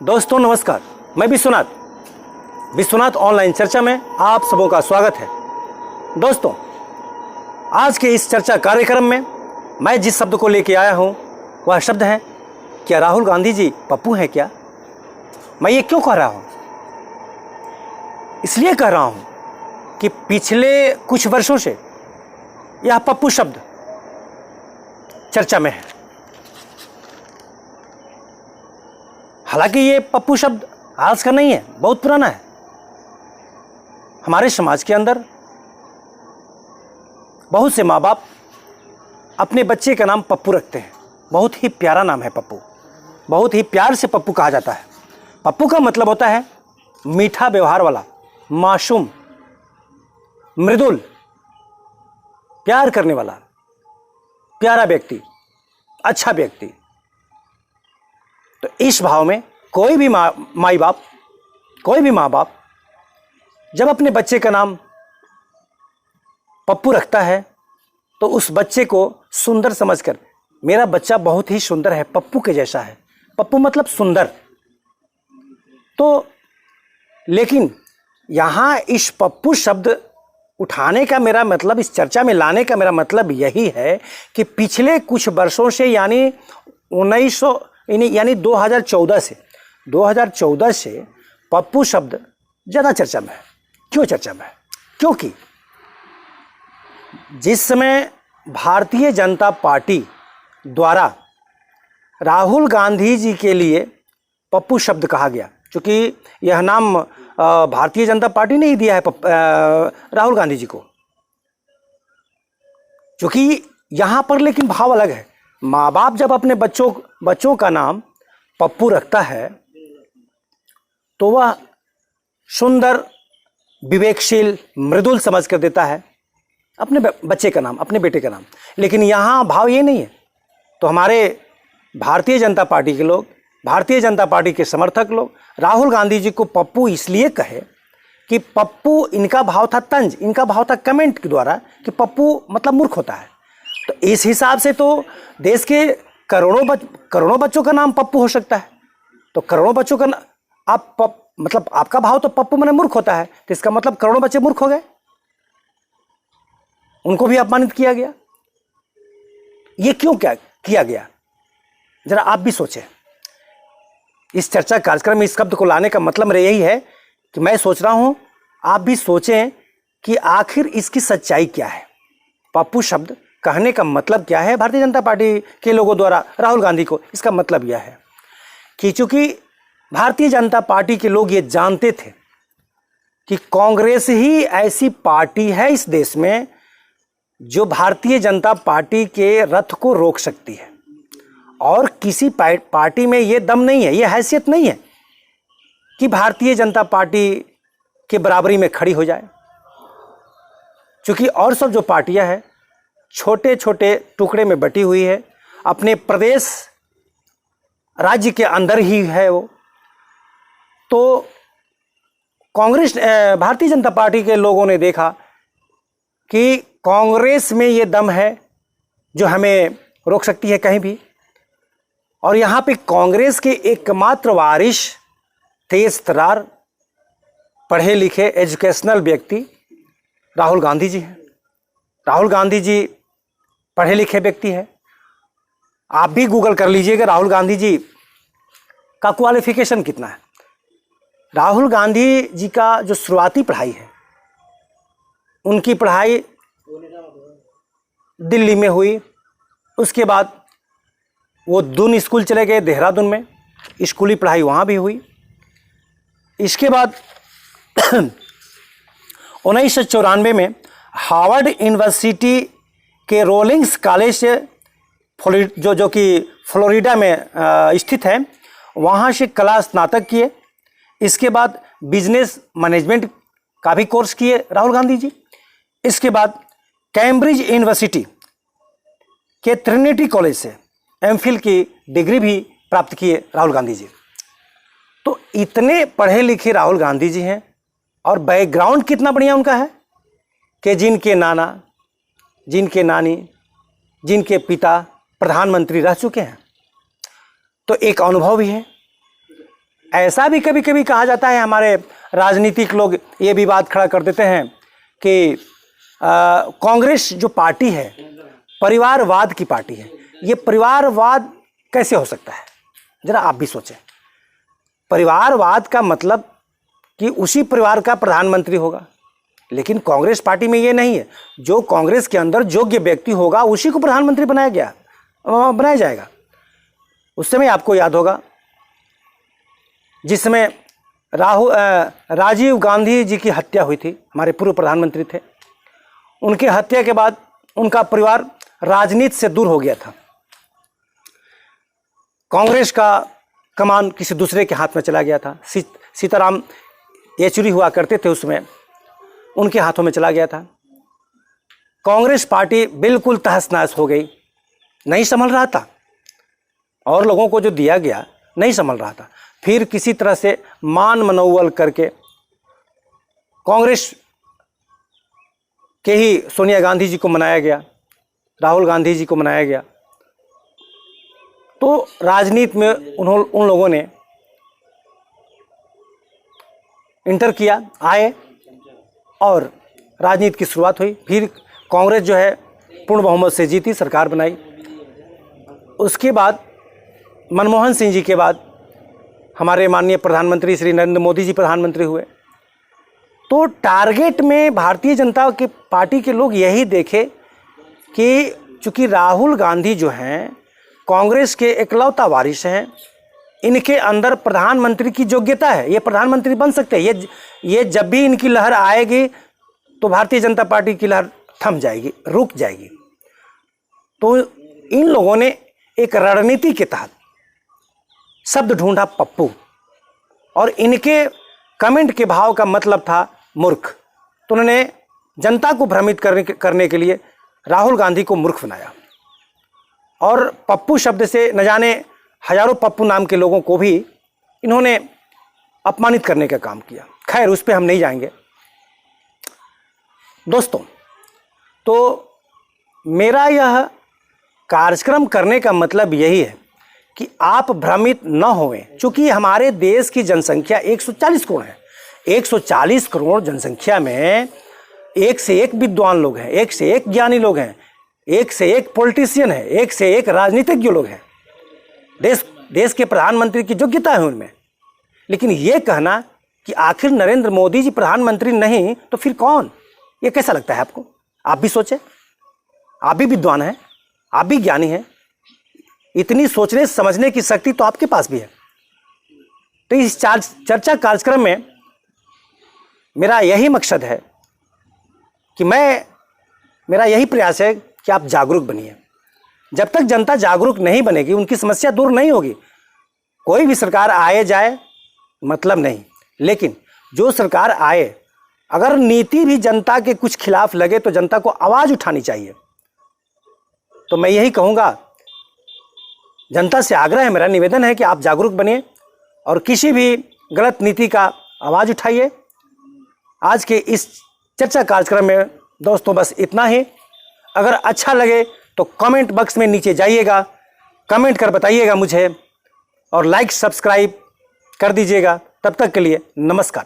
दोस्तों नमस्कार, मैं विश्वनाथ ऑनलाइन चर्चा में आप सबों का स्वागत है। दोस्तों, आज के इस चर्चा कार्यक्रम में मैं जिस शब्द को लेके आया हूं वह शब्द है, क्या राहुल गांधी जी पप्पू हैं क्या? मैं ये क्यों कह रहा हूं? इसलिए कह रहा हूं कि पिछले कुछ वर्षों से यह पप्पू शब्द चर्चा में है। हालांकि ये पप्पू शब्द आज का नहीं है, बहुत पुराना है। हमारे समाज के अंदर बहुत से माँ बाप अपने बच्चे का नाम पप्पू रखते हैं। बहुत ही प्यारा नाम है पप्पू, बहुत ही प्यार से पप्पू कहा जाता है। पप्पू का मतलब होता है मीठा व्यवहार वाला, मासूम, मृदुल, प्यार करने वाला, प्यारा व्यक्ति, अच्छा व्यक्ति। तो इस भाव में कोई भी माँ बाप जब अपने बच्चे का नाम पप्पू रखता है तो उस बच्चे को सुंदर समझकर, मेरा बच्चा बहुत ही सुंदर है, पप्पू के जैसा है। पप्पू मतलब सुंदर। तो लेकिन यहाँ इस पप्पू शब्द उठाने का मेरा मतलब, इस चर्चा में लाने का मेरा मतलब यही है कि पिछले कुछ वर्षों से यानी 2014 से पप्पू शब्द ज़्यादा चर्चा में है। क्यों चर्चा में है? क्योंकि जिस समय भारतीय जनता पार्टी द्वारा राहुल गांधी जी के लिए पप्पू शब्द कहा गया, क्योंकि यह नाम भारतीय जनता पार्टी ने ही दिया है राहुल गांधी जी को, क्योंकि यहाँ पर लेकिन भाव अलग है। माँ बाप जब अपने बच्चों का नाम पप्पू रखता है तो वह सुंदर, विवेकशील, मृदुल समझ कर देता है अपने बच्चे का नाम, अपने बेटे का नाम। लेकिन यहाँ भाव ये नहीं है। तो हमारे भारतीय जनता पार्टी के लोग, भारतीय जनता पार्टी के समर्थक लोग राहुल गांधी जी को पप्पू इसलिए कहे कि पप्पू, इनका भाव था तंज, इनका भाव था कमेंट के द्वारा कि पप्पू मतलब मूर्ख होता है। तो इस हिसाब से तो देश के करोड़ों बच्चों का नाम पप्पू हो सकता है। तो करोड़ों बच्चों का मतलब आपका भाव तो पप्पू माने मूर्ख होता है, तो इसका मतलब करोड़ों बच्चे मूर्ख हो गए, उनको भी अपमानित किया गया। ये क्यों क्या किया गया, जरा आप भी सोचें। इस चर्चा कार्यक्रम में इस शब्द को लाने का मतलब मेरा यही है कि मैं सोच रहा हूं आप भी सोचें कि आखिर इसकी सच्चाई क्या है। पप्पू शब्द कहने का मतलब क्या है भारतीय जनता पार्टी के लोगों द्वारा राहुल गांधी को? इसका मतलब यह है कि चूंकि भारतीय जनता पार्टी के लोग ये जानते थे कि कांग्रेस ही ऐसी पार्टी है इस देश में जो भारतीय जनता पार्टी के रथ को रोक सकती है, और किसी पार्टी में ये दम नहीं है, ये हैसियत नहीं है कि भारतीय जनता पार्टी के बराबरी में खड़ी हो जाए। क्योंकि और सब जो पार्टियां हैं छोटे छोटे टुकड़े में बटी हुई है, अपने प्रदेश राज्य के अंदर ही है वो। तो कांग्रेस, भारतीय जनता पार्टी के लोगों ने देखा कि कांग्रेस में ये दम है जो हमें रोक सकती है कहीं भी। और यहाँ पे कांग्रेस के एकमात्र वारिस, तेज तर्रार, पढ़े लिखे, एजुकेशनल व्यक्ति राहुल गांधी जी हैं। राहुल गांधी जी पढ़े लिखे व्यक्ति हैं। आप भी गूगल कर लीजिएगा राहुल गांधी जी का क्वालिफिकेशन कितना है। राहुल गांधी जी का जो शुरुआती पढ़ाई है, उनकी पढ़ाई दिल्ली में हुई। उसके बाद वो दून स्कूल चले गए देहरादून में, स्कूली पढ़ाई वहाँ भी हुई। इसके बाद 1994 में हार्वर्ड यूनिवर्सिटी के रोलिंग्स कॉलेज से, जो कि फ्लोरिडा में स्थित है, वहाँ से कला स्नातक किए। इसके बाद बिजनेस मैनेजमेंट का भी कोर्स किए राहुल गांधी जी। इसके बाद कैम्ब्रिज यूनिवर्सिटी के ट्रिनिटी कॉलेज से एमफिल की डिग्री भी प्राप्त किए राहुल गांधी जी। तो इतने पढ़े लिखे राहुल गांधी जी हैं, और बैकग्राउंड कितना बढ़िया उनका है कि जिनके नाना, जिनके नानी, जिनके पिता प्रधानमंत्री रह चुके हैं। तो एक अनुभव भी है। ऐसा भी कभी कभी कहा जाता है, हमारे राजनीतिक लोग ये भी बात खड़ा कर देते हैं कि कांग्रेस जो पार्टी है परिवारवाद की पार्टी है। ये परिवारवाद कैसे हो सकता है, जरा आप भी सोचें। परिवारवाद का मतलब कि उसी परिवार का प्रधानमंत्री होगा, लेकिन कांग्रेस पार्टी में ये नहीं है। जो कांग्रेस के अंदर योग्य व्यक्ति होगा उसी को प्रधानमंत्री बनाया जाएगा। उस समय आपको याद होगा जिस समय राजीव गांधी जी की हत्या हुई थी, हमारे पूर्व प्रधानमंत्री थे, उनकी हत्या के बाद उनका परिवार राजनीति से दूर हो गया था। कांग्रेस का कमान किसी दूसरे के हाथ में चला गया था। सीताराम येचुरी हुआ करते थे उसमें, उनके हाथों में चला गया था। कांग्रेस पार्टी बिल्कुल तहस नहस हो गई, नहीं संभल रहा था, और लोगों को जो दिया गया नहीं संभल रहा था। फिर किसी तरह से मान मनोबल करके कांग्रेस के ही सोनिया गांधी जी को मनाया गया, राहुल गांधी जी को मनाया गया। तो राजनीति में उन लोगों ने इंटर किया, आए और राजनीति की शुरुआत हुई। फिर कांग्रेस जो है पूर्ण बहुमत से जीती, सरकार बनाई। उसके बाद मनमोहन सिंह जी के बाद हमारे माननीय प्रधानमंत्री श्री नरेंद्र मोदी जी प्रधानमंत्री हुए। तो टारगेट में भारतीय जनता की पार्टी के लोग यही देखे कि चूंकि राहुल गांधी जो हैं कांग्रेस के एकलौता वारिस हैं, इनके अंदर प्रधानमंत्री की योग्यता है, ये प्रधानमंत्री बन सकते हैं। ये जब भी इनकी लहर आएगी तो भारतीय जनता पार्टी की लहर थम जाएगी, रुक जाएगी। तो इन लोगों ने एक रणनीति के तहत शब्द ढूंढा पप्पू, और इनके कमेंट के भाव का मतलब था मूर्ख। तो उन्होंने जनता को भ्रमित करने के लिए राहुल गांधी को मूर्ख बनाया, और पप्पू शब्द से न जाने हजारों पप्पू नाम के लोगों को भी इन्होंने अपमानित करने का काम किया। खैर, उस पर हम नहीं जाएंगे दोस्तों। तो मेरा यह कार्यक्रम करने का मतलब यही है कि आप भ्रमित न होवें, क्योंकि हमारे देश की जनसंख्या 140 करोड़ है। 140 करोड़ जनसंख्या में एक से एक विद्वान लोग हैं, एक से एक ज्ञानी लोग हैं, एक से एक पॉलिटिशियन है, एक से एक राजनीतिज्ञ लोग हैं। देश के प्रधानमंत्री की योग्यता है उनमें। लेकिन ये कहना कि आखिर नरेंद्र मोदी जी प्रधानमंत्री नहीं तो फिर कौन, ये कैसा लगता है आपको? आप भी सोचें, आप भी विद्वान हैं, आप भी ज्ञानी हैं, इतनी सोचने समझने की शक्ति तो आपके पास भी है। तो इस चर्चा कार्यक्रम में मेरा यही मकसद है कि मेरा यही प्रयास है कि आप जागरूक बनिए। जब तक जनता जागरूक नहीं बनेगी, उनकी समस्या दूर नहीं होगी। कोई भी सरकार आए जाए मतलब नहीं, लेकिन जो सरकार आए, अगर नीति भी जनता के कुछ खिलाफ लगे तो जनता को आवाज उठानी चाहिए। तो मैं यही कहूँगा, जनता से आग्रह है, मेरा निवेदन है कि आप जागरूक बनिए और किसी भी गलत नीति का आवाज उठाइए। आज के इस चर्चा कार्यक्रम में दोस्तों बस इतना ही। अगर अच्छा लगे तो कमेंट बॉक्स में नीचे जाइएगा, कमेंट कर बताइएगा मुझे, और लाइक सब्सक्राइब कर दीजिएगा। तब तक के लिए नमस्कार।